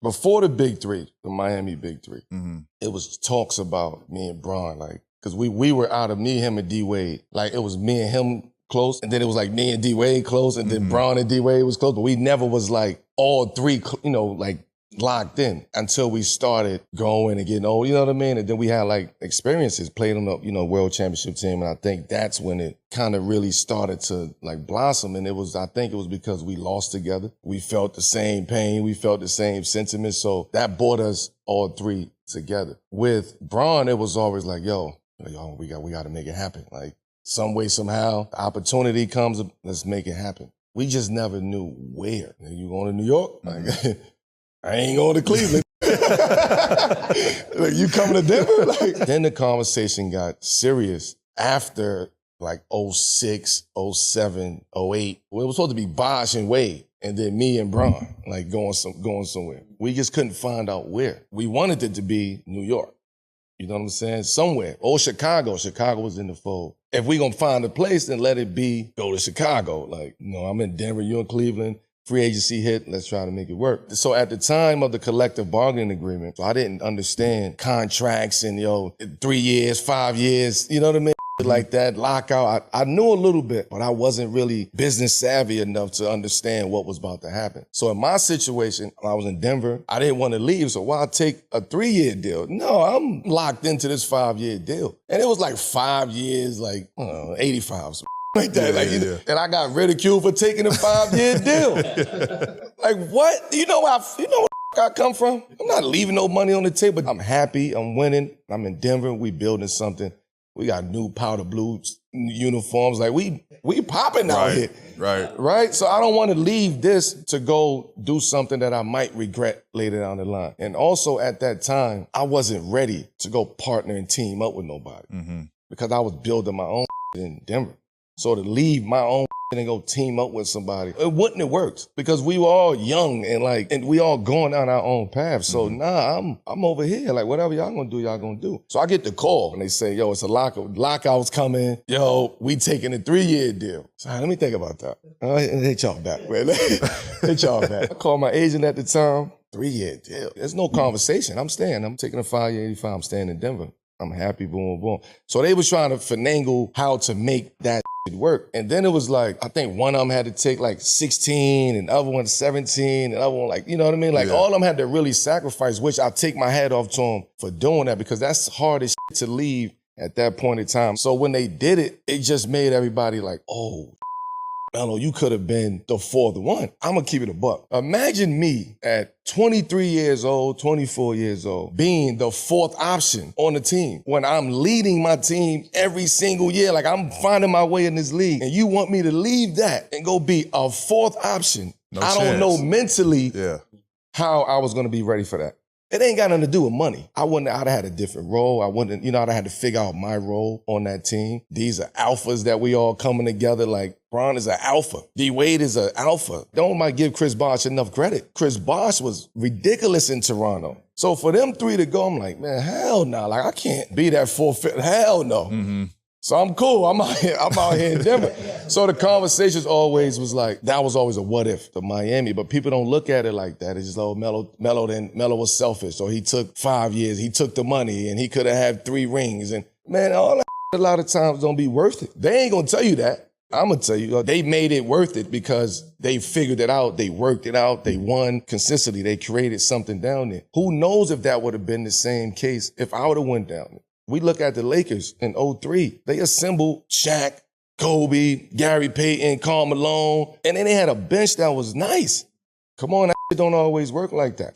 before the big three, the Miami big three, it was talks about me and Bron, like, because we were out of me, him, and D-Wade. Like, it was me and him close, and then it was like me and D-Wade close, and then Bron and D-Wade was close, but we never was like all three, like locked in until we started going and getting old, you know what I mean? And then we had like experiences, played on the, world championship team, and I think that's when it kind of really started to like blossom. And I think it was because we lost together. We felt the same pain, we felt the same sentiment, so that brought us all three together. With Bron, it was always like, we got to make it happen. Like, some way, somehow, the opportunity comes, let's make it happen. We just never knew where. You going to New York? Like, I ain't going to Cleveland. Like, you coming to Denver? Like, then the conversation got serious after like 06, 07, 08. Well, it was supposed to be Bosh and Wade, and then me and Bron, like going somewhere. We just couldn't find out where. We wanted it to be New York. You know what I'm saying? Somewhere. Or Chicago. Chicago was in the fold. If we gonna find a place, then let it be, go to Chicago. Like, I'm in Denver, you're in Cleveland, free agency hit, let's try to make it work. So at the time of the collective bargaining agreement, so I didn't understand contracts and, 3 years, 5 years, you know what I mean? Like that, lockout. I knew a little bit, but I wasn't really business savvy enough to understand what was about to happen. So in my situation, I was in Denver. I didn't want to leave, so why take a 3-year deal? No, I'm locked into this 5-year deal. And it was like 5 years, like, 85, like that. And I got ridiculed for taking a 5-year deal. Like, what? You know where I come from? I'm not leaving no money on the table. I'm happy, I'm winning. I'm in Denver, we building something. We got new powder blue uniforms. Like, we popping out here. Right? So I don't want to leave this to go do something that I might regret later down the line. And also at that time, I wasn't ready to go partner and team up with nobody because I was building my own in Denver. So to leave my own and go team up with somebody, it wouldn't have worked because we were all young and we all going down our own path. So I'm over here. Like, whatever y'all gonna do, y'all gonna do. So I get the call and they say, it's a lockout. Lockout's coming. We taking a 3-year deal. So let me think about that. Hit y'all back, man. Hit y'all back. I called my agent at the time. 3-year deal. There's no conversation. I'm staying. I'm taking a 5-year 85. I'm staying in Denver. I'm happy, boom, boom. So they was trying to finagle how to make that work. And then it was like, I think one of them had to take like 16 and the other one 17 and the other one like, you know what I mean? Like all of them had to really sacrifice, which I take my hat off to them for doing that because that's hard as to leave at that point in time. So when they did it, it just made everybody like, Melo, you could have been the fourth one. I'm going to keep it a buck. Imagine me at 23 years old, 24 years old, being the fourth option on the team when I'm leading my team every single year. Like, I'm finding my way in this league. And you want me to leave that and go be a fourth option. I don't know mentally how I was going to be ready for that. It ain't got nothing to do with money. I'd have had a different role. I'd have had to figure out my role on that team. These are alphas that we all coming together. Like, Bron is an alpha. D-Wade is an alpha. Don't might give Chris Bosh enough credit. Chris Bosh was ridiculous in Toronto. So for them three to go, I'm like, man, hell no. Like, I can't be that 4-5. Hell no. So I'm cool. I'm out here in Denver. So the conversations always was like, that was always a what if to Miami, but people don't look at it like that. It's just, Melo was selfish. So he took 5 years, he took the money, and he could have had 3 rings. And man, all that a lot of times don't be worth it. They ain't gonna tell you that. I'm gonna tell you, they made it worth it because they figured it out, they worked it out, they won consistently, they created something down there. Who knows if that would have been the same case if I would have went down there. We look at the Lakers in 03. They assembled Shaq, Kobe, Gary Payton, Karl Malone, and then they had a bench that was nice. Come on, that don't always work like that.